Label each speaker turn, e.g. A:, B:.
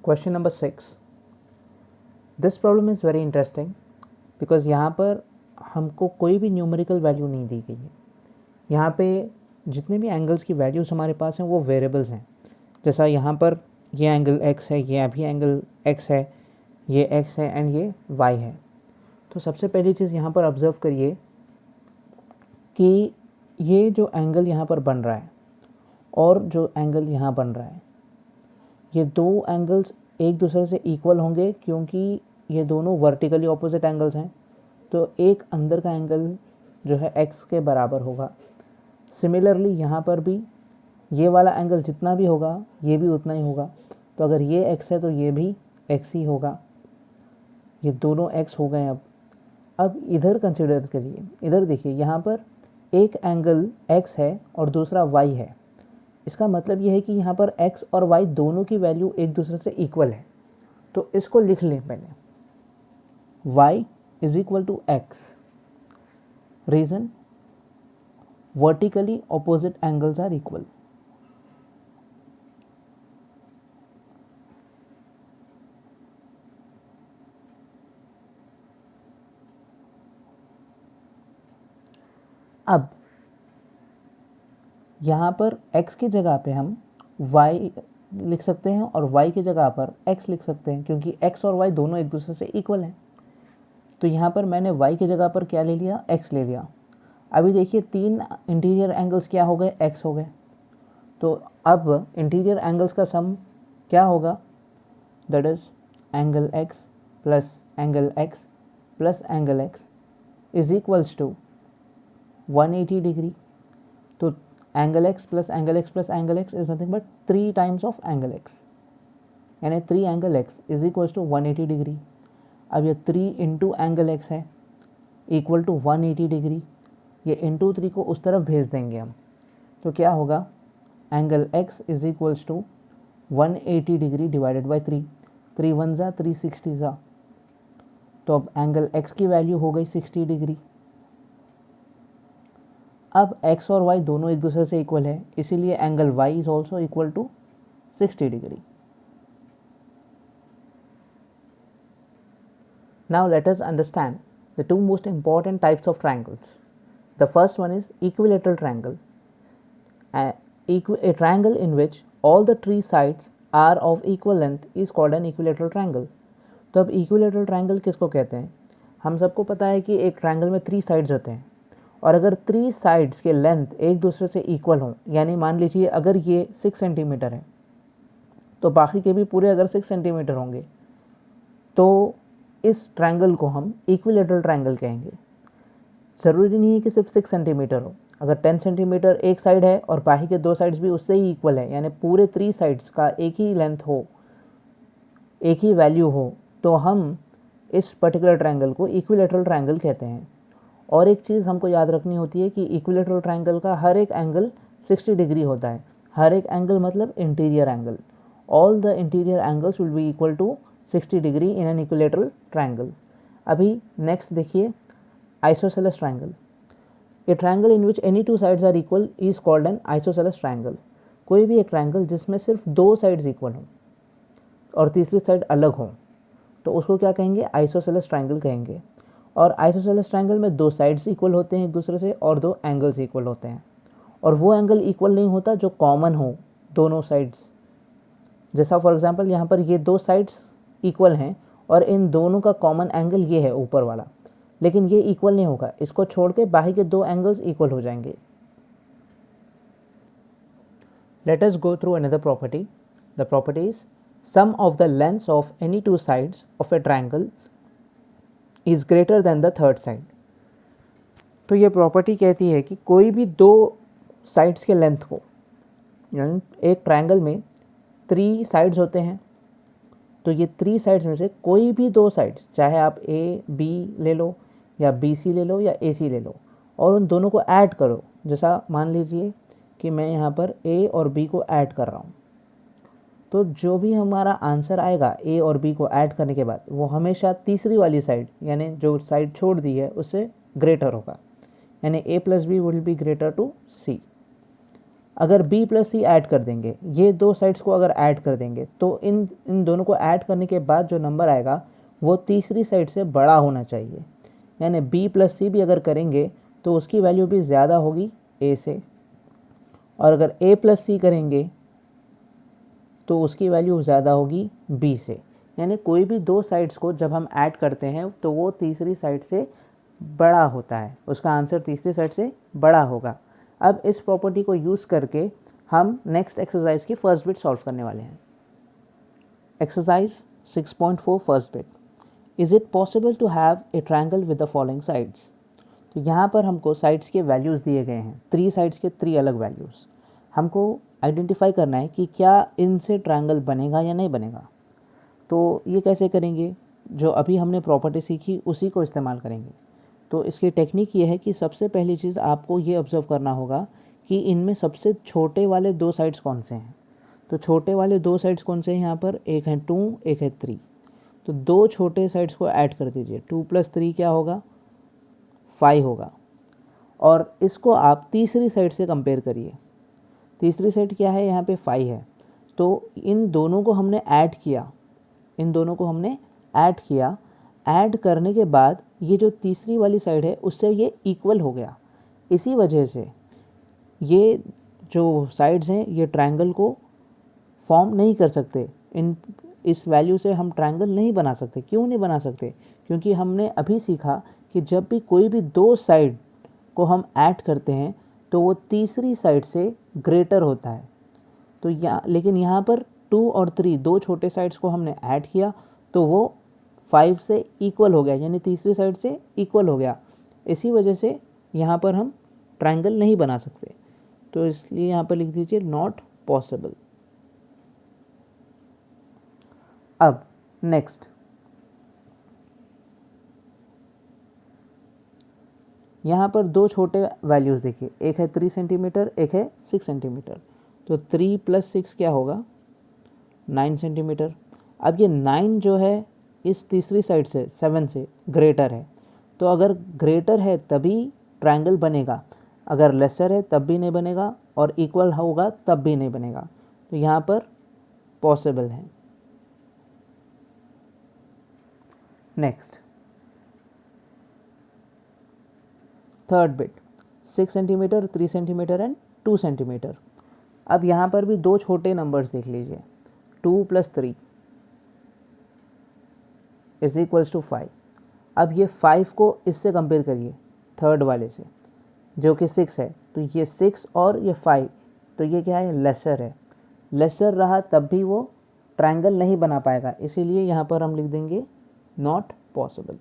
A: Question number 6. This problem is very interesting because यहाँ पर हमको कोई भी न्यूमेरिकल वैल्यू नहीं दी गई है. यहाँ पे जितने भी एंगल्स की वैल्यूज़ हमारे पास हैं वो वेरिएबल्स हैं. जैसा यहाँ पर ये एंगल x है, ये अभी एंगल x है, ये x है एंड ये y है. तो सबसे पहली चीज़ यहाँ पर ऑब्ज़र्व करिए कि ये जो एंगल यहाँ पर बन रहा है और जो एंगल यहाँ बन रहा है, ये दो एंगल्स एक दूसरे से इक्वल होंगे क्योंकि ये दोनों वर्टिकली ऑपोजिट एंगल्स हैं. तो एक अंदर का एंगल जो है x के बराबर होगा. सिमिलरली यहाँ पर भी ये वाला एंगल जितना भी होगा ये भी उतना ही होगा. तो अगर ये x है तो ये भी x ही होगा. ये दोनों x हो गए. अब इधर कंसिडर करिए, इधर देखिए, यहाँ पर एक एंगल x है और दूसरा y है. इसका मतलब ये है कि यहाँ पर x और y दोनों की वैल्यू एक दूसरे से इक्वल है. तो इसको लिख लें पहले, y is equal to x. Reason, vertically opposite angles are equal. अब यहाँ पर x की जगह पे हम y लिख सकते हैं और y की जगह पर x लिख सकते हैं क्योंकि x और y दोनों एक दूसरे से इक्वल हैं. तो यहाँ पर मैंने y की जगह पर क्या ले लिया, x ले लिया. अभी देखिए तीन इंटीरियर एंगल्स क्या हो गए, x हो गए. तो अब इंटीरियर एंगल्स का सम क्या होगा, that is angle x plus angle x plus angle x is equals to 180 degree. तो angle x plus angle x plus angle x is nothing but 3 times of angle x, यानी 3 angle x is equals to 180 degree. अब ये 3 into angle x है equal to 180 degree. ये into 3 को उस तरफ भेज देंगे हम. तो क्या होगा, angle x is equals to 180 degree divided by 3. 3 1 जा 360 जा. तो अब एंगल x की वैल्यू हो गई 60 डिग्री. अब x और y दोनों एक दूसरे से इक्वल है, इसीलिए angle y is also equal to 60 degree. Now let us understand the two most important types of triangles. The first one is equilateral triangle. A triangle in which all the three sides are of equal length is called an equilateral triangle. तो अब equilateral triangle किसको कहते हैं? हम सबको पता है कि एक ट्रायंगल में 3 साइड्स होते हैं और अगर 3 साइड्स के लेंथ एक दूसरे से इक्वल हों, यानी मान लीजिए अगर ये 6 सेंटीमीटर है तो बाकी के भी पूरे अगर 6 सेंटीमीटर होंगे, तो इस ट्रायंगल को हम इक्विलेटरल ट्रायंगल कहेंगे. ज़रूरी नहीं है कि सिर्फ 6 सेंटीमीटर हो. अगर 10 सेंटीमीटर एक साइड है और बाकी के 2 साइड्स भी उससे ही इक्वल है, यानी पूरे 3 साइड्स का एक ही लेंथ हो, एक ही वैल्यू हो, तो हम इस पर्टिकुलर ट्रायंगल को इक्विलेटरल ट्रायंगल कहते हैं. और एक चीज़ हमको याद रखनी होती है कि इक्विलेटरल ट्रायंगल का हर एक एंगल 60 डिग्री होता है. हर एक एंगल मतलब interior angle. All the interior angles will be equal to 60 degree in an equilateral triangle. अभी नेक्स्ट देखिए, isosceles triangle. A triangle in which any 2 sides are equal is called an isosceles triangle. कोई भी एक triangle जिसमें सिर्फ 2 sides equal हों और तीसरी साइड अलग हो, तो उसको क्या कहेंगे, आइसोसेलेस ट्रायंगल कहेंगे. और आइसोसेलेस ट्रायंगल में 2 साइड्स इक्वल होते हैं एक दूसरे से और 2 एंगल्स इक्वल होते हैं. और वो एंगल इक्वल नहीं होता जो कॉमन हो दोनों साइड्स. जैसा फॉर एग्जांपल यहाँ पर ये 2 साइड्स इक्वल हैं और इन दोनों का कॉमन एंगल ये है ऊपर वाला, लेकिन ये इक्वल नहीं होगा. इसको छोड़ के बाकी के 2 एंगल्स इक्वल हो जाएंगे. Let us go through another property. The property is sum of the lengths of any 2 sides of a triangle is greater than the third side. तो ये प्रॉपर्टी कहती है कि कोई भी 2 साइड्स के लेंथ को, यानी एक ट्रायंगल में 3 साइड्स होते हैं, तो ये 3 साइड्स में से कोई भी 2 साइड्स, चाहे आप ए बी ले लो या बी सी ले लो या ए सी ले लो, और उन दोनों को ऐड करो. जैसा मान लीजिए कि मैं यहाँ पर ए और बी को ऐड कर रहा हूँ, तो जो भी हमारा आंसर आएगा ए और बी को ऐड करने के बाद, वो हमेशा तीसरी वाली साइड, यानी जो साइड छोड़ दी है, उससे ग्रेटर होगा. यानी A plus B will be greater to C. अगर b प्लस सी ऐड कर देंगे, ये दो साइड्स को अगर ऐड कर देंगे तो इन दोनों को ऐड करने के बाद जो नंबर आएगा वो तीसरी साइड से बड़ा होना चाहिए। यानी b प्लस सी भी अगर करेंगे तो उसकी वैल्यू भी ज़्यादा होगी a से, और अगर a प्लस सी करेंगे तो उसकी वैल्यू ज़्यादा होगी b से। यानी कोई भी दो साइड्स को जब हम ऐड करते हैं तो वो तीसरी साइड से बड़ा होता है, उसका आंसर तीसरी साइड से बड़ा होगा। अब इस प्रॉपर्टी को यूज़ करके हम नेक्स्ट एक्सरसाइज की फर्स्ट बिट सॉल्व करने वाले हैं। Exercise 6.4 first bit, is it possible to have a triangle with the following sides. तो यहाँ पर हमको साइड्स के वैल्यूज़ दिए गए हैं, 3 साइड्स के 3 अलग वैल्यूज़। हमको आइडेंटिफाई करना है कि क्या इनसे ट्रायंगल बनेगा या नहीं बनेगा। तो ये कैसे करेंगे, जो अभी हमने प्रॉपर्टी सीखी उसी को इस्तेमाल करेंगे। तो इसकी टेक्निक ये है कि सबसे पहली चीज़ आपको ये ऑब्ज़र्व करना होगा कि इनमें सबसे छोटे वाले दो साइड्स कौन से हैं। तो छोटे वाले दो साइड्स कौन से हैं यहाँ पर, एक है 2, एक है 3। तो दो छोटे साइड्स को ऐड कर दीजिए, 2 + 3 क्या होगा, 5 होगा। और इसको आप तीसरी साइड से कंपेयर करिए। तीसरी साइड क्या है, यहाँ पे 5 है। तो इन दोनों को हमने ऐड किया, ऐड करने के बाद ये जो तीसरी वाली साइड है उससे ये इक्वल हो गया। इसी वजह से ये जो साइड्स हैं ये ट्रायंगल को फॉर्म नहीं कर सकते। इस वैल्यू से हम ट्रायंगल नहीं बना सकते। क्यों नहीं बना सकते, क्योंकि हमने अभी सीखा कि जब भी कोई भी दो साइड को हम ऐड करते हैं तो वो तीसरी साइड से ग्रेटर होता है। तो लेकिन यहाँ पर 2 और 3 दो छोटे साइड्स को हमने ऐड किया तो वो 5 से इक्वल हो गया, यानी तीसरी साइड से इक्वल हो गया। इसी वजह से यहाँ पर हम ट्रायंगल नहीं बना सकते। तो इसलिए यहाँ पर लिख दीजिए नॉट पॉसिबल। अब नेक्स्ट, यहाँ पर दो छोटे वैल्यूज़ देखिए, एक है 3 सेंटीमीटर, एक है 6 सेंटीमीटर। तो 3 + 6 क्या होगा, 9 सेंटीमीटर। अब ये 9 जो है इस तीसरी साइड से 7 से ग्रेटर है। तो अगर ग्रेटर है तभी ट्रायंगल बनेगा, अगर लेसर है तब भी नहीं बनेगा, और इक्वल होगा तब भी नहीं बनेगा। तो यहाँ पर पॉसिबल है। Next, third bit, 6 centimetre, 3 centimetre and 2 centimetre. अब यहाँ पर भी दो छोटे नंबर्स देख लीजिए, 2 + 3 = 5। अब ये 5 को इससे कंपेयर करिए, थर्ड वाले से जो कि 6 है। तो ये 6 और ये 5, तो ये क्या है, लेसर है। लेसर रहा तब भी वो ट्रायंगल नहीं बना पाएगा, इसीलिए यहाँ पर हम लिख देंगे नॉट पॉसिबल।